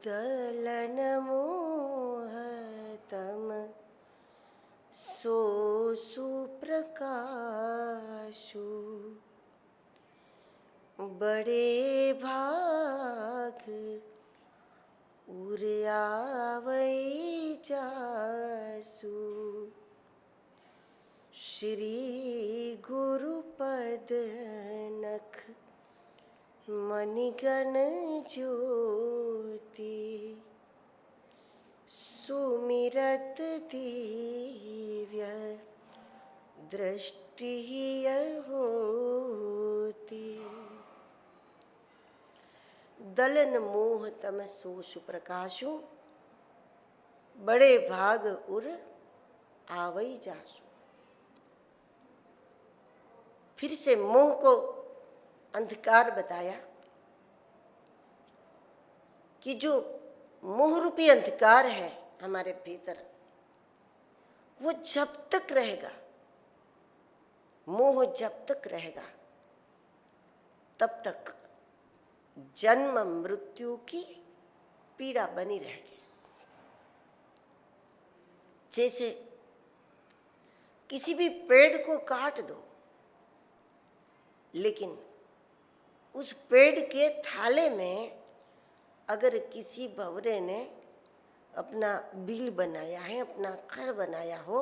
दलन मोह तम सो सुप्रकाशु, बड़े भाग उर आवै जासु। श्री गुरुपद नख मणिगण ज्योति, सुमिरत दिव्य दृष्टि होती। दलन मोह तम सो सुप्रकाशु, बड़े भाग उर आवै जासु। फिर से मोह को अंधकार बताया कि जो मोह रूपी अंधकार है हमारे भीतर, वो जब तक रहेगा, मोह जब तक रहेगा, तब तक जन्म मृत्यु की पीड़ा बनी रहेगी। जैसे किसी भी पेड़ को काट दो, लेकिन उस पेड़ के थाले में अगर किसी भंवरे ने अपना बिल बनाया है, अपना घर बनाया हो,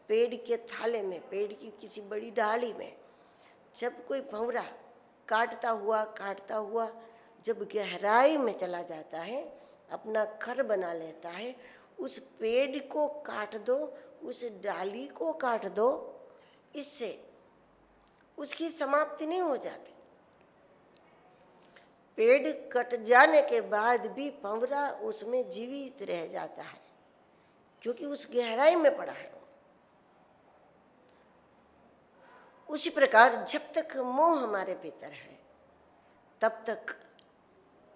पेड़ के थाले में, पेड़ की किसी बड़ी डाली में, जब कोई भंवरा काटता हुआ जब गहराई में चला जाता है, अपना घर बना लेता है, उस पेड़ को काट दो, उस डाली को काट दो, इससे उसकी समाप्ति नहीं हो जाती। पेड़ कट जाने के बाद भी भंवरा उसमें जीवित रह जाता है, क्योंकि उस गहराई में पड़ा है। उसी प्रकार जब तक मोह हमारे भीतर है, तब तक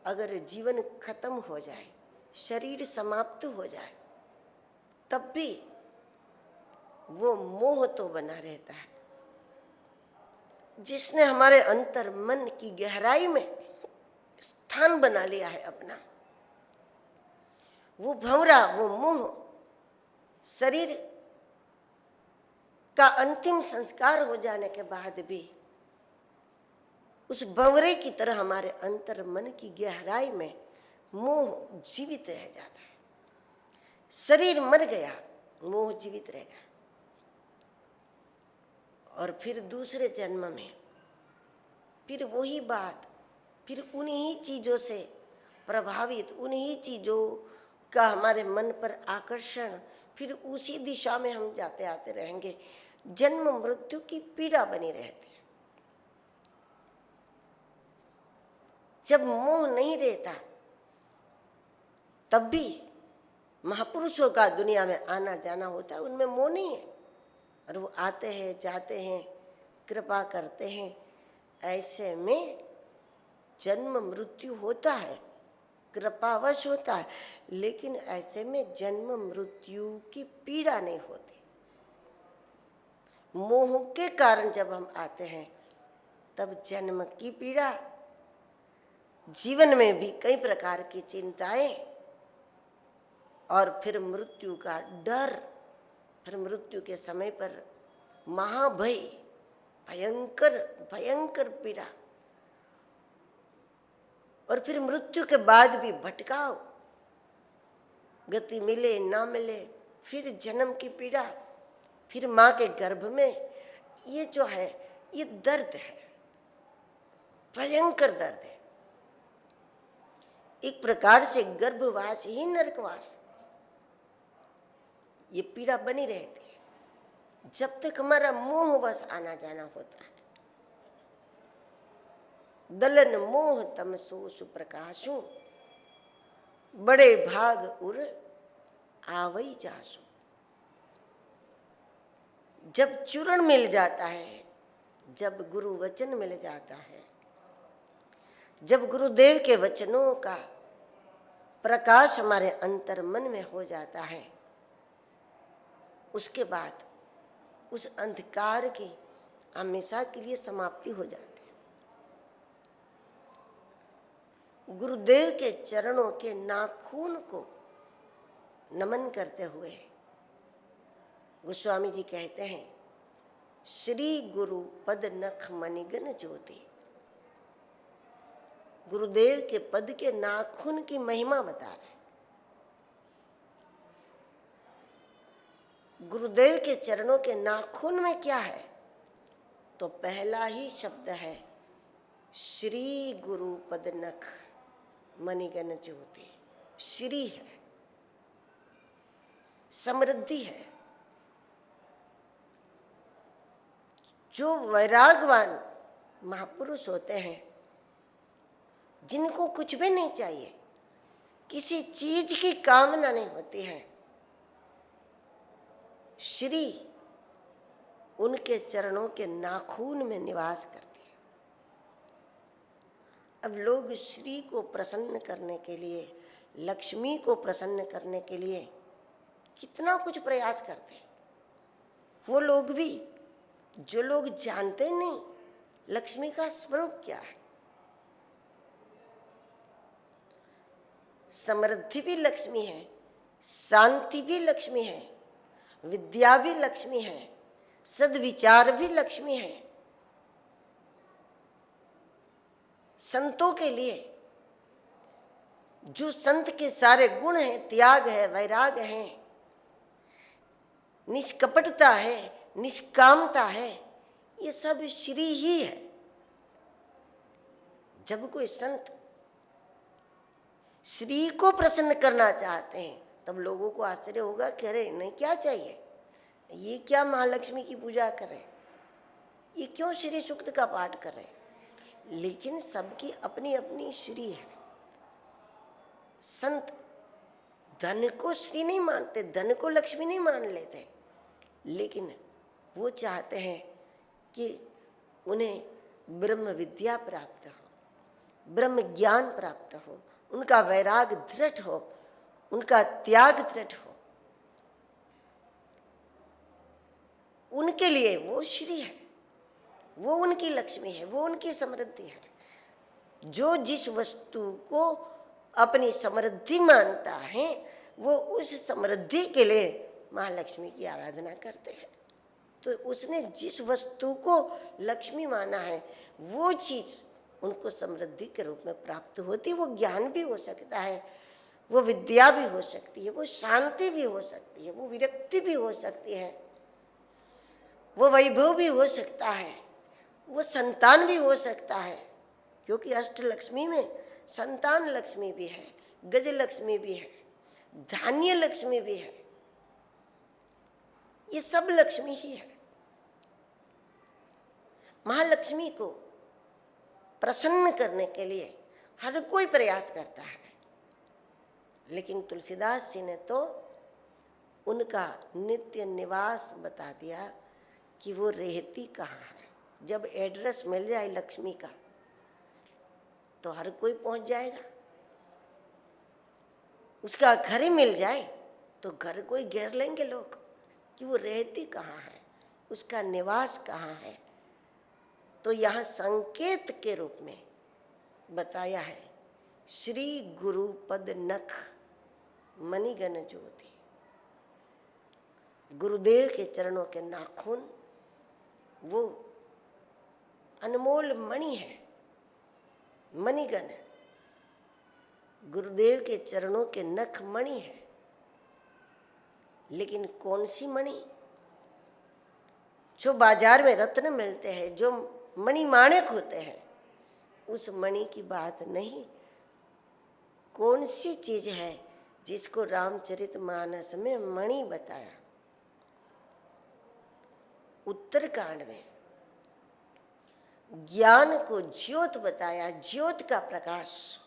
अगर जीवन खत्म हो जाए, शरीर समाप्त हो जाए, तब भी वो मोह तो बना रहता है। जिसने हमारे अंतर मन की गहराई में स्थान बना लिया है अपना, वो भंवरा, वो मोह शरीर का अंतिम संस्कार हो जाने के बाद भी उस भंवरे की तरह हमारे अंतर मन की गहराई में मोह जीवित रह जाता है। शरीर मर गया, मोह जीवित रहेगा। और फिर दूसरे जन्म में फिर वही बात, फिर उन्हीं चीज़ों से प्रभावित, उन्हीं चीज़ों का हमारे मन पर आकर्षण, फिर उसी दिशा में हम जाते आते रहेंगे। जन्म मृत्यु की पीड़ा बनी रहती है। जब मोह नहीं रहता, तब भी महापुरुषों का दुनिया में आना जाना होता है, उनमें मोह नहीं है, और वो आते हैं, जाते हैं, कृपा करते हैं। ऐसे में जन्म मृत्यु होता है, कृपावश होता है, लेकिन ऐसे में जन्म मृत्यु की पीड़ा नहीं होती। मोह के कारण जब हम आते हैं, तब जन्म की पीड़ा, जीवन में भी कई प्रकार की चिंताएं, और फिर मृत्यु का डर, फिर मृत्यु के समय पर महाभय, भयंकर भयंकर पीड़ा, और फिर मृत्यु के बाद भी भटकाव, गति मिले ना मिले, फिर जन्म की पीड़ा, फिर माँ के गर्भ में, ये जो है ये दर्द है, भयंकर दर्द है। एक प्रकार से गर्भवास ही नरकवास, ये पीड़ा बनी रहती है जब तक हमारा मोह बस आना जाना होता है। दलन मोह तम सो सुप्रकाशु, बड़े भाग उर आवै जासु। जब चूर्ण मिल जाता है, जब गुरु वचन मिल जाता है, जब गुरुदेव के वचनों का प्रकाश हमारे अंतर मन में हो जाता है, उसके बाद उस अंधकार की हमेशा के लिए समाप्ति हो जाती है। गुरुदेव के चरणों के नाखून को नमन करते हुए गोस्वामी जी कहते हैं, श्री गुरु पद नख मणिगन ज्योति। गुरुदेव के पद के नाखून की महिमा बता रहे। गुरुदेव के चरणों के नाखून में क्या है? तो पहला ही शब्द है श्री गुरु पद नख मणिगन ज्योति। श्री है, समृद्धि है। जो वैरागवान महापुरुष होते हैं, जिनको कुछ भी नहीं चाहिए, किसी चीज की कामना नहीं होती है, श्री उनके चरणों के नाखून में निवास करते हैं। अब लोग श्री को प्रसन्न करने के लिए, लक्ष्मी को प्रसन्न करने के लिए कितना कुछ प्रयास करते हैं। वो लोग भी जो लोग जानते नहीं लक्ष्मी का स्वरूप क्या है। समृद्धि भी लक्ष्मी है, शांति भी लक्ष्मी है, विद्या भी लक्ष्मी है, सद्विचार भी लक्ष्मी है। संतों के लिए जो संत के सारे गुण हैं, त्याग है, वैराग है, निष्कपटता है, निष्कामता है, ये सब श्री ही है। जब कोई संत श्री को प्रसन्न करना चाहते हैं तब लोगों को आश्चर्य होगा कि अरे नहीं, क्या चाहिए, ये क्या महालक्ष्मी की पूजा करें, ये क्यों श्री सूक्त का पाठ करें। लेकिन सबकी अपनी अपनी श्री है। संत धन को श्री नहीं मानते, धन को लक्ष्मी नहीं मान लेते, लेकिन वो चाहते हैं कि उन्हें ब्रह्म विद्या प्राप्त हो, ब्रह्म ज्ञान प्राप्त हो, उनका वैराग दृढ़ हो, उनका त्याग दृढ़ हो। उनके लिए वो श्री है, वो उनकी लक्ष्मी है, वो उनकी समृद्धि है। जो जिस वस्तु को अपनी समृद्धि मानता है वो उस समृद्धि के लिए महालक्ष्मी की आराधना करते हैं। तो उसने जिस वस्तु को लक्ष्मी माना है वो चीज उनको समृद्धि के रूप में प्राप्त होती। वो ज्ञान भी हो सकता है, वो विद्या भी हो सकती है, वो शांति भी हो सकती है, वो विरक्ति भी हो सकती है, वो वैभव भी हो सकता है, वो संतान भी हो सकता है। क्योंकि अष्ट लक्ष्मी में संतान लक्ष्मी भी है, गज लक्ष्मी भी है, धान्य लक्ष्मी भी है, ये सब लक्ष्मी ही है। महालक्ष्मी को प्रसन्न करने के लिए हर कोई प्रयास करता है, लेकिन तुलसीदास जी ने तो उनका नित्य निवास बता दिया कि वो रहती कहाँ है। जब एड्रेस मिल जाए लक्ष्मी का तो हर कोई पहुंच जाएगा। उसका घर ही मिल जाए तो घर कोई घेर लेंगे लोग कि वो रहती कहाँ है, उसका निवास कहाँ है। तो यहाँ संकेत के रूप में बताया है श्री गुरु पद नख मणिगन ज्योति। गुरुदेव के चरणों के नाखून वो अनमोल मणि है, मणिगन है। गुरुदेव के चरणों के नख मणि है, लेकिन कौन सी मणि? जो बाजार में रत्न मिलते हैं, जो मणि माणिक होते हैं, उस मणि की बात नहीं। कौन सी चीज है जिसको रामचरितमानस में मणि बताया? उत्तरकांड में ज्ञान को ज्योत बताया, ज्योत का प्रकाश,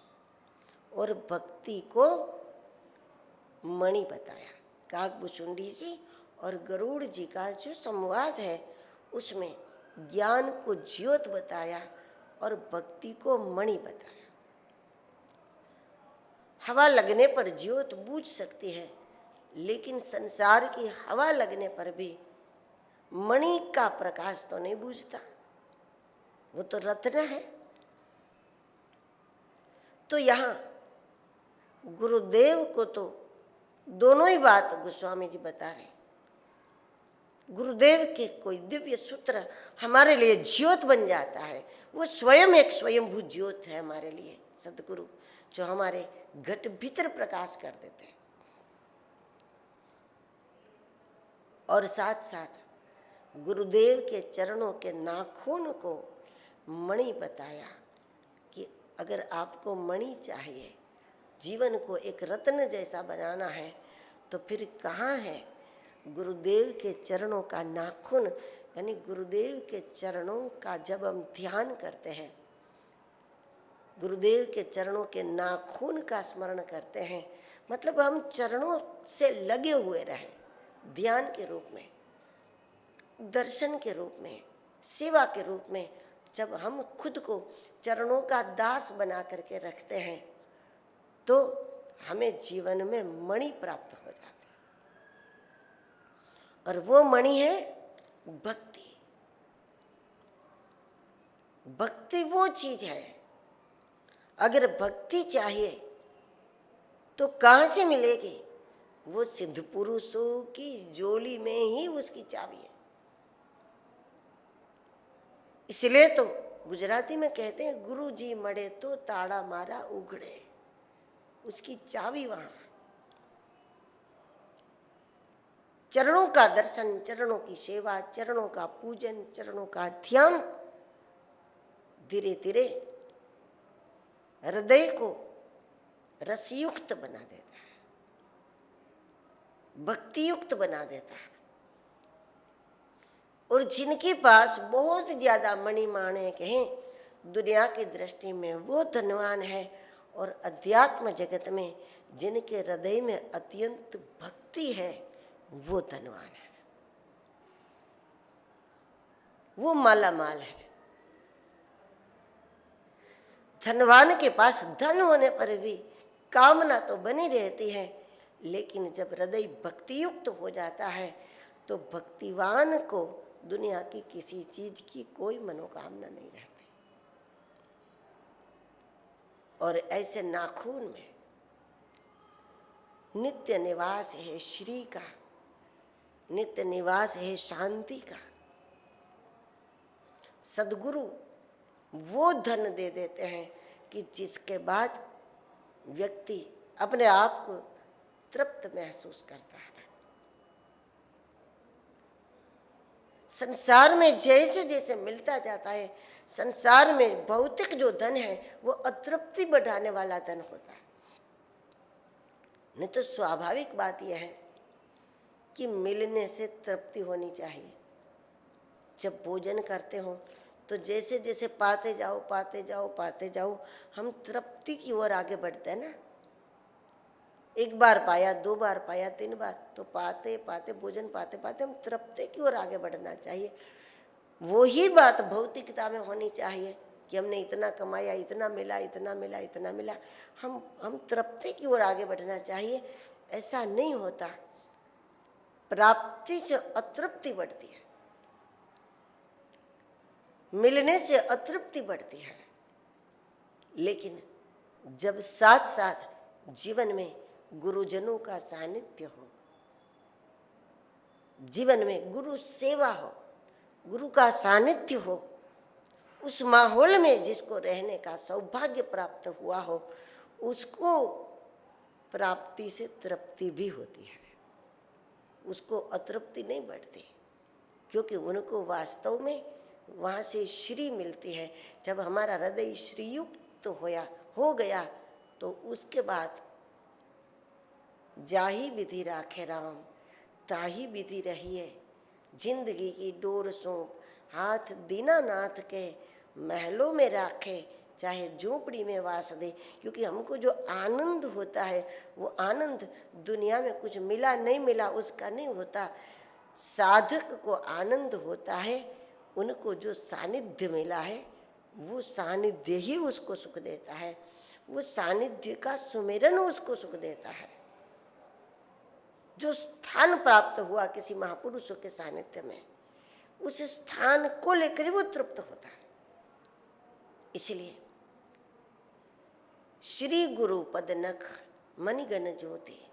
और भक्ति को मणि बताया। काकभूषुंडी जी और गरुड़ जी का जो संवाद है उसमें ज्ञान को ज्योत बताया और भक्ति को मणि बताया। हवा लगने पर ज्योत बुझ सकती है, लेकिन संसार की हवा लगने पर भी मणि का प्रकाश तो नहीं बुझता, वो तो रत्न है। तो यहाँ गुरुदेव को तो दोनों ही बात गोस्वामी जी बता रहे। गुरुदेव के कोई दिव्य सूत्र हमारे लिए ज्योत बन जाता है। वो स्वयं एक स्वयंभू ज्योत है हमारे लिए, सदगुरु, जो हमारे घट भीतर प्रकाश कर देते हैं। और साथ साथ गुरुदेव के चरणों के नाखून को मणि बताया कि अगर आपको मणि चाहिए, जीवन को एक रत्न जैसा बनाना है, तो फिर कहाँ है गुरुदेव के चरणों का नाखून। यानी गुरुदेव के चरणों का जब हम ध्यान करते हैं, गुरुदेव के चरणों के नाखून का स्मरण करते हैं, मतलब हम चरणों से लगे हुए रहें, ध्यान के रूप में, दर्शन के रूप में, सेवा के रूप में। जब हम खुद को चरणों का दास बना करके रखते हैं तो हमें जीवन में मणि प्राप्त हो जाती है। और वो मणि है भक्ति। भक्ति वो चीज है, अगर भक्ति चाहिए तो कहाँ से मिलेगी? वो सिद्ध पुरुषों की झोली में ही उसकी चाबी है। इसलिए तो गुजराती में कहते हैं, गुरु जी मड़े तो ताड़ा मारा उघड़े। उसकी चाबी वहां है। चरणों का दर्शन, चरणों की सेवा, चरणों का पूजन, चरणों का ध्यान धीरे धीरे हृदय को रसयुक्त बना देता है, भक्तियुक्त बना देता है। और जिनके पास बहुत ज्यादा मणिमाणिक हैं, दुनिया की दृष्टि में वो धनवान है। और अध्यात्म जगत में जिनके हृदय में अत्यंत भक्ति है, वो धनवान है, वो मालामाल है। धनवान के पास धन होने पर भी कामना तो बनी रहती है, लेकिन जब हृदय भक्तियुक्त हो जाता है तो भक्तिवान को दुनिया की किसी चीज की कोई मनोकामना नहीं रहती। और ऐसे नाखून में नित्य निवास है श्री का, नित्य निवास है शांति का। सद्गुरु वो धन दे देते हैं कि जिसके बाद व्यक्ति अपने आप को तृप्त महसूस करता है। संसार में जैसे जैसे मिलता जाता है, संसार में भौतिक जो धन है वो अतृप्ति बढ़ाने वाला धन होता है। नहीं तो स्वाभाविक बात यह है कि मिलने से तृप्ति होनी चाहिए। जब भोजन करते हो तो जैसे जैसे पाते जाओ पाते जाओ पाते जाओ, हम तृप्ति की ओर आगे बढ़ते हैं ना। एक बार पाया, दो बार पाया, तीन बार, तो पाते पाते भोजन पाते पाते हम तृप्ति की ओर आगे बढ़ना चाहिए। वो ही बात भौतिकता में होनी चाहिए कि हमने इतना कमाया, इतना मिला, इतना मिला, इतना मिला, हम तृप्ति की ओर आगे बढ़ना चाहिए। ऐसा नहीं होता। प्राप्ति से अतृप्ति बढ़ती है, मिलने से अतृप्ति बढ़ती है। लेकिन जब साथ साथ जीवन में गुरुजनों का सानिध्य हो, जीवन में गुरु सेवा हो, गुरु का सानिध्य हो, उस माहौल में जिसको रहने का सौभाग्य प्राप्त हुआ हो, उसको प्राप्ति से तृप्ति भी होती है, उसको अतृप्ति नहीं बढ़ती, क्योंकि उनको वास्तव में वहाँ से श्री मिलती है। जब हमारा हृदय श्रीयुक्त हो गया तो उसके बाद जाही विधि राखे राम, ताही विधि रहिए, जिंदगी की डोर सौंप हाथ दीनानाथ के, महलों में राखे चाहे झोपड़ी में वास दे। क्योंकि हमको जो आनंद होता है वो आनंद दुनिया में कुछ मिला नहीं मिला उसका नहीं होता। साधक को आनंद होता है, उनको जो सानिध्य मिला है वो सानिध्य ही उसको सुख देता है, वो सानिध्य का सुमिरन उसको सुख देता है। जो स्थान प्राप्त हुआ किसी महापुरुषों के सानिध्य में, उस स्थान को लेकर वो तृप्त होता है। इसलिए श्री गुरु पद नख मणिगण ज्योति।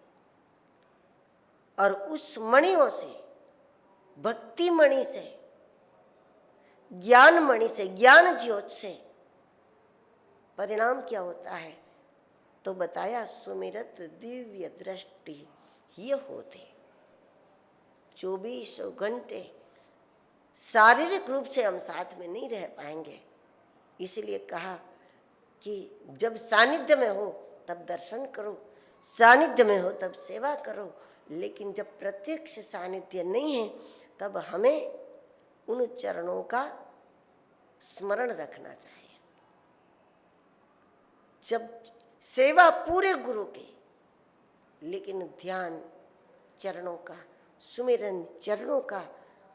और उस मणियों से, भक्ति मणि से, ज्ञान मणि से, ज्ञान ज्योत से परिणाम क्या होता है? तो बताया सुमिरत दिव्य दृष्टि ये होती। 24 घंटे शारीरिक रूप से हम साथ में नहीं रह पाएंगे, इसलिए कहा कि जब सानिध्य में हो तब दर्शन करो, सानिध्य में हो तब सेवा करो, लेकिन जब प्रत्यक्ष सानिध्य नहीं है तब हमें उन चरणों का स्मरण रखना चाहिए। जब सेवा पूरे गुरु की, लेकिन ध्यान चरणों का, सुमिरन चरणों का,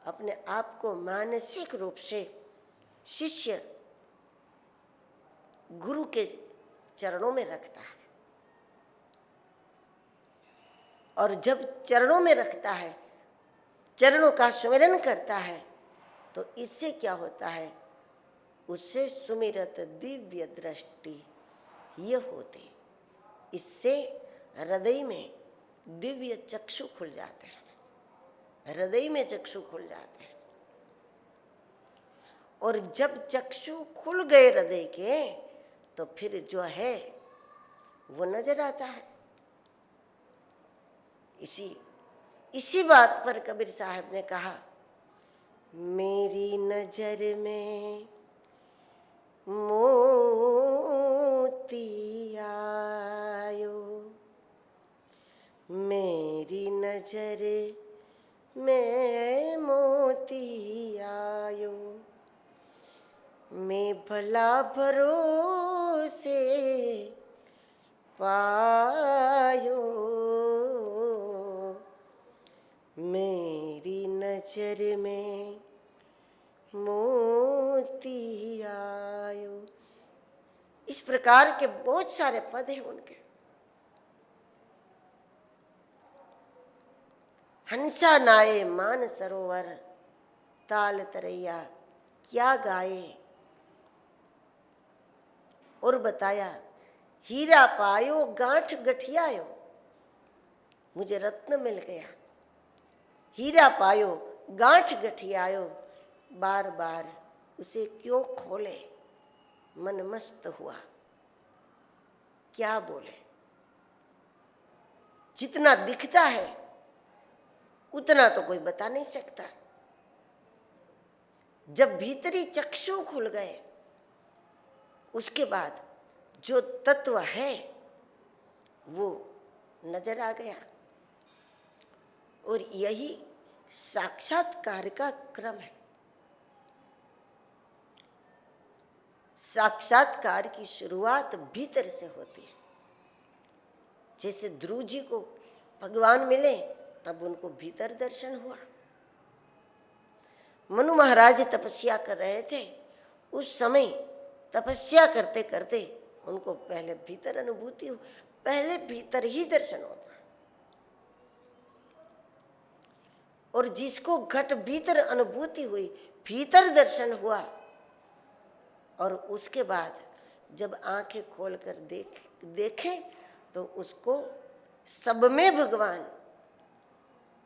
अपने आप को मानसिक रूप से शिष्य गुरु के चरणों में रखता है। और जब चरणों में रखता है, चरणों का सुमिरन करता है, तो इससे क्या होता है? उससे सुमिरत दिव्य दृष्टि ये होती। इससे हृदय में दिव्य चक्षु खुल जाते हैं, हृदय में चक्षु खुल जाते हैं। और जब चक्षु खुल गए हृदय के, तो फिर जो है वो नजर आता है। इसी बात पर कबीर साहब ने कहा, मेरी नजर में मोती आयो, मेरी नजर में मोती आयो, मैं भला भरोसे पायो, मेरी नजर में मोती आयो। इस प्रकार के बहुत सारे पद हैं उनके। हंसा नाये मान सरोवर, ताल तरैया क्या गाए। और बताया, हीरा पायो गांठ गठियायो, मुझे रत्न मिल गया। हीरा पायो गांठ गठियायो, बार बार उसे क्यों खोले, मन मस्त हुआ। क्या बोले? जितना दिखता है उतना तो कोई बता नहीं सकता। जब भीतरी चक्षु खुल गए, उसके बाद जो तत्व है वो नजर आ गया। और यही साक्षात्कार का क्रम है। साक्षात्कार की शुरुआत भीतर से होती है। जैसे ध्रुव जी को भगवान मिले तब उनको भीतर दर्शन हुआ। मनु महाराज तपस्या कर रहे थे, उस समय तपस्या करते करते उनको पहले भीतर अनुभूति हुई। पहले भीतर ही दर्शन होता है। और जिसको घट भीतर अनुभूति हुई, भीतर दर्शन हुआ, और उसके बाद जब आंखें खोलकर देखें तो उसको सब में भगवान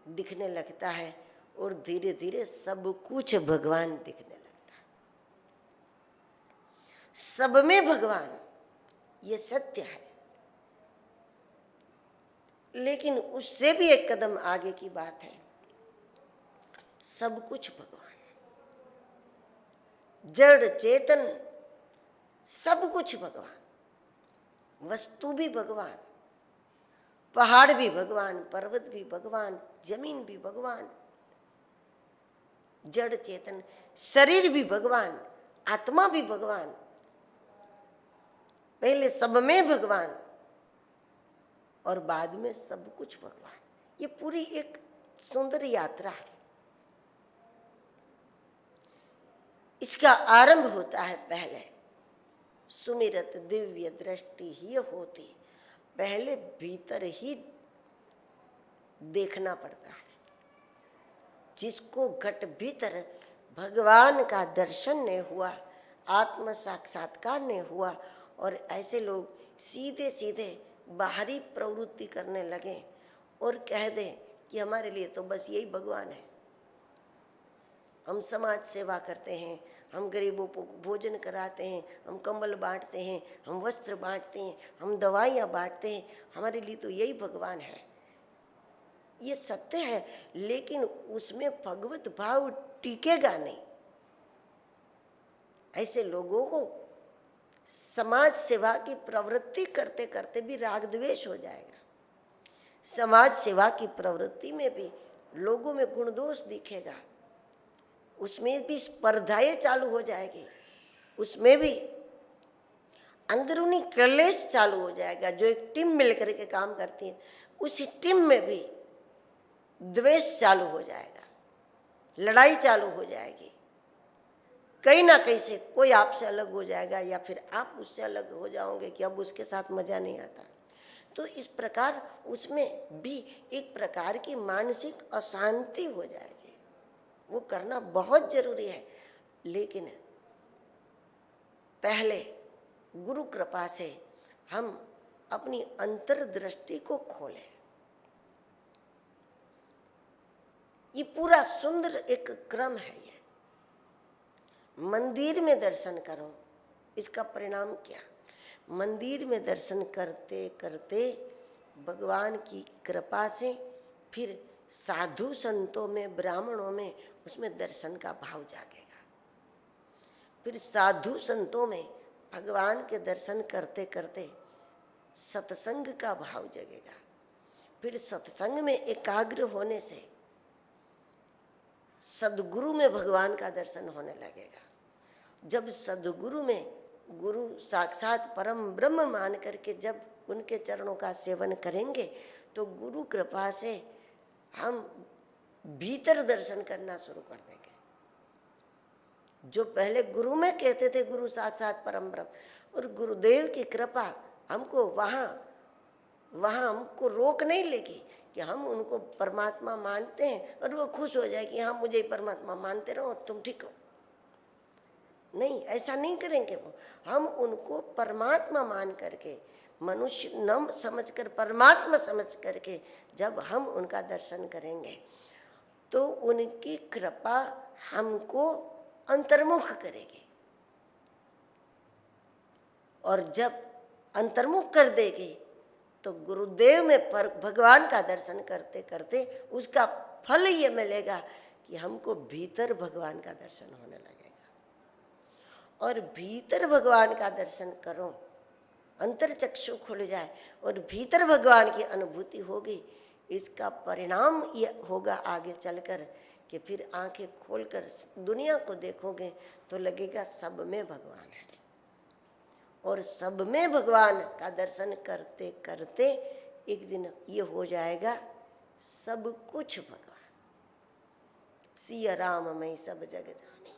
दिखने लगता है। और धीरे धीरे सब कुछ भगवान दिखने लगता है। सब में भगवान, ये सत्य है। लेकिन उससे भी एक कदम आगे की बात है, सब कुछ भगवान, जड़ चेतन सब कुछ भगवान, वस्तु भी भगवान, पहाड़ भी भगवान, पर्वत भी भगवान, जमीन भी भगवान, जड़ चेतन, शरीर भी भगवान, आत्मा भी भगवान। पहले सब में भगवान और बाद में सब कुछ भगवान। ये पूरी एक सुंदर यात्रा है। इसका आरंभ होता है पहले सुमिरत दिव्य दृष्टि ही होती। पहले भीतर ही देखना पड़ता है। जिसको घट भीतर भगवान का दर्शन नहीं हुआ, आत्म साक्षात्कार नहीं हुआ, और ऐसे लोग सीधे सीधे बाहरी प्रवृत्ति करने लगे और कह दें कि हमारे लिए तो बस यही भगवान है। हम समाज सेवा करते हैं, हम गरीबों को भोजन कराते हैं, हम कंबल बांटते हैं, हम वस्त्र बांटते हैं, हम दवाइयाँ बांटते हैं, हमारे लिए तो यही भगवान है। ये सत्य है, लेकिन उसमें भगवत भाव टिकेगा नहीं। ऐसे लोगों को समाज सेवा की प्रवृत्ति करते करते भी राग द्वेष हो जाएगा। समाज सेवा की प्रवृत्ति में भी लोगों में गुण दोष दिखेगा, उसमें भी स्पर्धाएं चालू हो जाएगी, उसमें भी अंदरूनी क्लेश चालू हो जाएगा। जो एक टीम मिलकर के काम करती है, उसी टीम में भी द्वेष चालू हो जाएगा, लड़ाई चालू हो जाएगी। कहीं ना कहीं से कोई आपसे अलग हो जाएगा या फिर आप उससे अलग हो जाओगे कि अब उसके साथ मजा नहीं आता। तो इस प्रकार उसमें भी एक प्रकार की मानसिक अशांति हो जाएगी। वो करना बहुत जरूरी है, लेकिन पहले गुरु कृपा से हम अपनी अंतर्दृष्टि को खोलें। ये पूरा सुंदर एक क्रम है। ये मंदिर में दर्शन करो, इसका परिणाम क्या? मंदिर में दर्शन करते करते भगवान की कृपा से फिर साधु संतों में, ब्राह्मणों में उसमें दर्शन का भाव जागेगा। फिर साधु संतों में भगवान के दर्शन करते करते सत्संग का भाव जगेगा। फिर सत्संग में एकाग्र होने से सदगुरु में भगवान का दर्शन होने लगेगा। जब सदगुरु में गुरु साक्षात परम ब्रह्म मान करके जब उनके चरणों का सेवन करेंगे तो गुरु कृपा से हम भीतर दर्शन करना शुरू कर देंगे। जो पहले गुरु में कहते थे गुरु साक्षात परम ब्रह्म, और गुरुदेव की कृपा हमको वहाँ हमको रोक नहीं लेगी कि हम उनको परमात्मा मानते हैं और वो खुश हो जाए कि हाँ मुझे परमात्मा मानते रहो और तुम ठीक हो। नहीं, ऐसा नहीं करेंगे वो। हम उनको परमात्मा मान करके, मनुष्य न समझकर परमात्मा समझ करके जब हम उनका दर्शन करेंगे तो उनकी कृपा हमको अंतर्मुख करेगी। और जब अंतर्मुख कर देगी तो गुरुदेव में भगवान का दर्शन करते करते उसका फल ये मिलेगा कि हमको भीतर भगवान का दर्शन होने लगेगा। और भीतर भगवान का दर्शन करो, अंतर चक्षु खुल जाए और भीतर भगवान की अनुभूति होगी। इसका परिणाम ये होगा आगे चलकर कि फिर आंखें खोलकर दुनिया को देखोगे तो लगेगा सब में भगवान है। और सब में भगवान का दर्शन करते करते एक दिन ये हो जाएगा सब कुछ भगवान। सिया राम मैं सब जग जाने,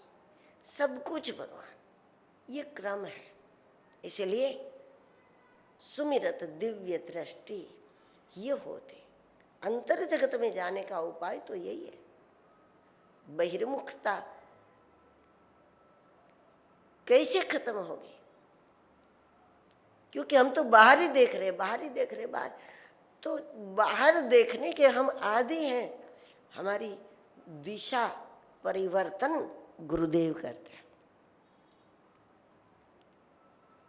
सब कुछ भगवान। ये क्रम है। इसलिए सुमिरत दिव्य दृष्टि ये होते। अंतर जगत में जाने का उपाय तो यही है। बहिर्मुखता कैसे खत्म होगी? क्योंकि हम तो बाहर ही देख रहे, बाहर तो बाहर देखने के हम आदी हैं। हमारी दिशा परिवर्तन गुरुदेव करते हैं।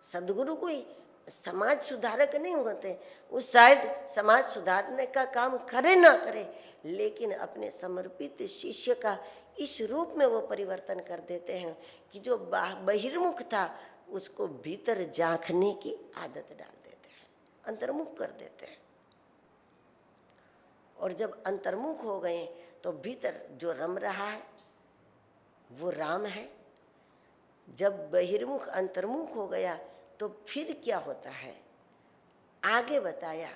सदगुरु कोई समाज सुधारक नहीं होते। वो शायद समाज सुधारने का काम करे ना करे, लेकिन अपने समर्पित शिष्य का इस रूप में वो परिवर्तन कर देते हैं कि जो बहिर्मुख था उसको भीतर झांकने की आदत डाल देते हैं, अंतर्मुख कर देते हैं। और जब अंतर्मुख हो गए तो भीतर जो रम रहा है वो राम है। जब बहिर्मुख अंतर्मुख हो गया तो फिर क्या होता है आगे बताया।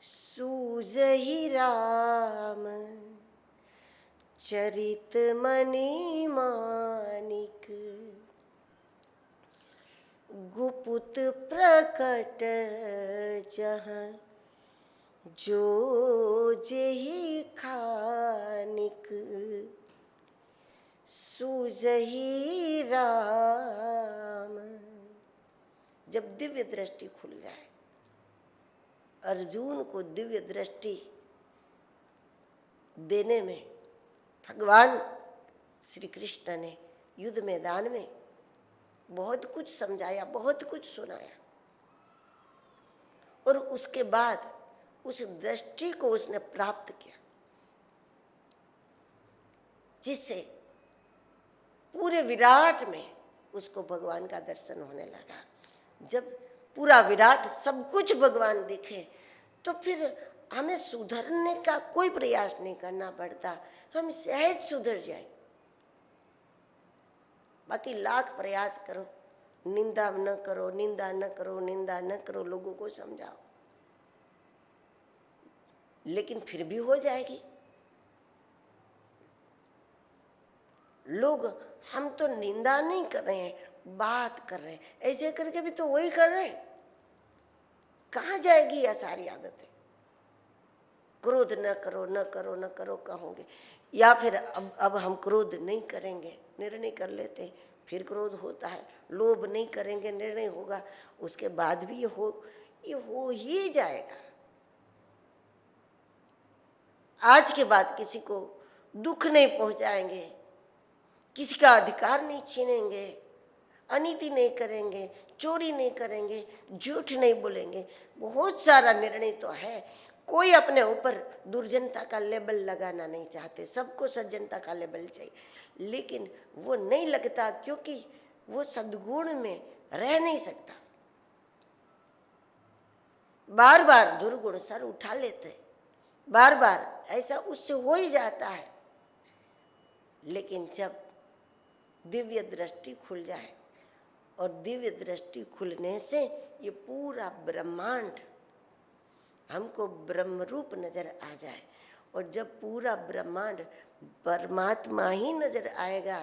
सूझहि राम चरित मणि मानिक, गुपुत प्रकट जहाँ जो जेहि खानिक। सूझहि राम, जब दिव्य दृष्टि खुल जाए, अर्जुन को दिव्य दृष्टि देने में भगवान श्री कृष्ण ने युद्ध मैदान में बहुत कुछ समझाया, बहुत कुछ सुनाया, और उसके बाद उस दृष्टि को उसने प्राप्त किया, जिससे पूरे विराट में उसको भगवान का दर्शन होने लगा। जब पूरा विराट सब कुछ भगवान दिखे तो फिर हमें सुधरने का कोई प्रयास नहीं करना पड़ता, हम सहज सुधर जाए। बाकी लाख प्रयास करो, निंदा न करो, निंदा न करो, निंदा न करो, लोगों को समझाओ, लेकिन फिर भी हो जाएगी। लोग हम तो निंदा नहीं कर रहे हैं, बात कर रहे हैं, ऐसे करके भी तो वही कर रहे हैं। कहाँ जाएगी यह सारी आदतें? क्रोध न करो, न करो, न करो कहोगे, या फिर अब हम क्रोध नहीं करेंगे, निर्णय कर लेते, फिर क्रोध होता है। लोभ नहीं करेंगे, निर्णय होगा, उसके बाद भी ये हो ही जाएगा। आज के बाद किसी को दुख नहीं पहुंचाएंगे, किसी का अधिकार नहीं छीनेंगे, अनीति नहीं करेंगे, चोरी नहीं करेंगे, झूठ नहीं बोलेंगे। बहुत सारा निर्णय तो है। कोई अपने ऊपर दुर्जनता का लेबल लगाना नहीं चाहते, सबको सज्जनता का लेबल चाहिए, लेकिन वो नहीं लगता क्योंकि वो सद्गुण में रह नहीं सकता। बार बार दुर्गुण सर उठा लेते, बार बार ऐसा उससे हो ही जाता है। लेकिन जब दिव्य दृष्टि खुल जाए, और दिव्य दृष्टि खुलने से ये पूरा ब्रह्मांड हमको ब्रह्म रूप नजर आ जाए, और जब पूरा ब्रह्मांड परमात्मा ही नजर आएगा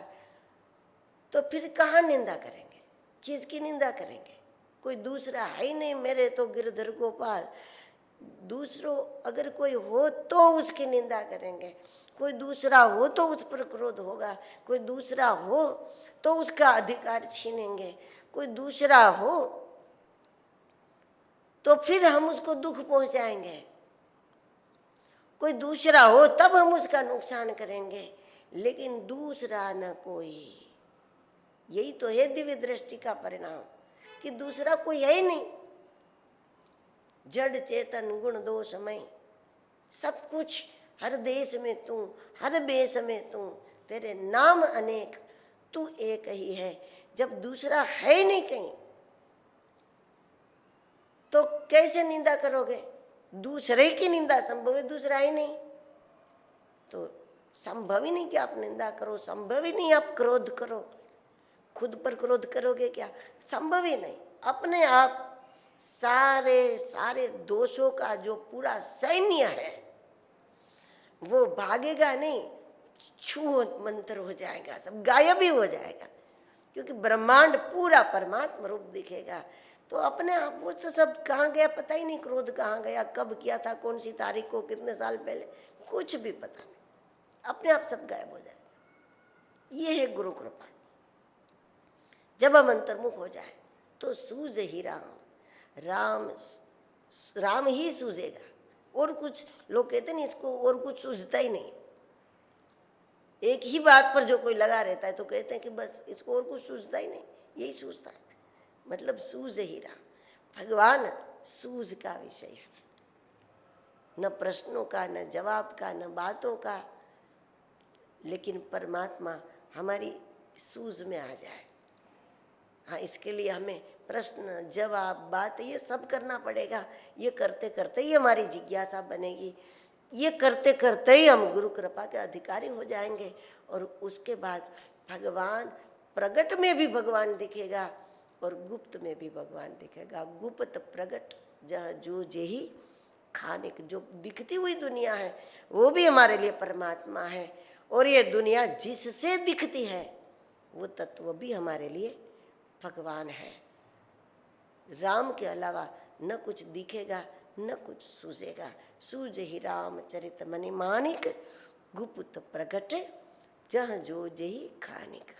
तो फिर कहाँ निंदा करेंगे, किसकी निंदा करेंगे? कोई दूसरा है ही नहीं, मेरे तो गिरधर गोपाल। दूसरों अगर कोई हो तो उसकी निंदा करेंगे, कोई दूसरा हो तो उस पर क्रोध होगा, कोई दूसरा हो तो उसका अधिकार छीनेंगे, कोई दूसरा हो तो फिर हम उसको दुख पहुंचाएंगे, कोई दूसरा हो तब हम उसका नुकसान करेंगे, लेकिन दूसरा न कोई। यही तो है दिव्य दृष्टि का परिणाम, कि दूसरा कोई है ही नहीं। जड़ चेतन गुण दोषमय सब कुछ, हर देश में तू, हर बेस में तू, तेरे नाम अनेक, तू एक ही है। जब दूसरा है ही नहीं कहीं तो कैसे निंदा करोगे? दूसरे की निंदा संभव है, दूसरा ही नहीं तो संभव ही नहीं कि आप निंदा करो, संभव ही नहीं आप क्रोध करो। खुद पर क्रोध करोगे क्या? संभव ही नहीं। अपने आप सारे दोषों का जो पूरा सैन्य है वो भागेगा नहीं, छू मंत्र हो जाएगा, सब गायब ही हो जाएगा, क्योंकि ब्रह्मांड पूरा परमात्मा रूप दिखेगा। तो अपने आप वो तो सब कहाँ गया पता ही नहीं, क्रोध कहाँ गया, कब किया था, कौन सी तारीख को, कितने साल पहले, कुछ भी पता नहीं, अपने आप सब गायब हो जाएगा। ये है गुरु कृपा। जब हम अंतर्मुख हो जाए तो सूझे ही राम ही सूझेगा, और कुछ लोग कहते नहीं इसको, और कुछ सूझता ही नहीं। एक ही बात पर जो कोई लगा रहता है तो कहते हैं कि बस इसको और कुछ सूझता ही नहीं, यही सूझता है। मतलब सूझे ही राम। भगवान सूझ का विषय है, न प्रश्नों का, न जवाब का, न बातों का, लेकिन परमात्मा हमारी सूझ में आ जाए। हाँ, इसके लिए हमें प्रश्न जवाब बात ये सब करना पड़ेगा। ये करते करते ही हमारी जिज्ञासा बनेगी, ये करते करते ही हम गुरु कृपा के अधिकारी हो जाएंगे, और उसके बाद भगवान प्रगट में भी भगवान दिखेगा और गुप्त में भी भगवान दिखेगा। गुप्त प्रगट जहाँ जो जेही खाने, जो दिखती हुई दुनिया है वो भी हमारे लिए परमात्मा है, और ये दुनिया जिससे दिखती है वो तत्व भी हमारे लिए भगवान है। राम के अलावा न कुछ दिखेगा न कुछ सूझेगा। सूझ ही रामचरित मनि मानिक, गुप्त प्रगट जह जो जेही खानिक।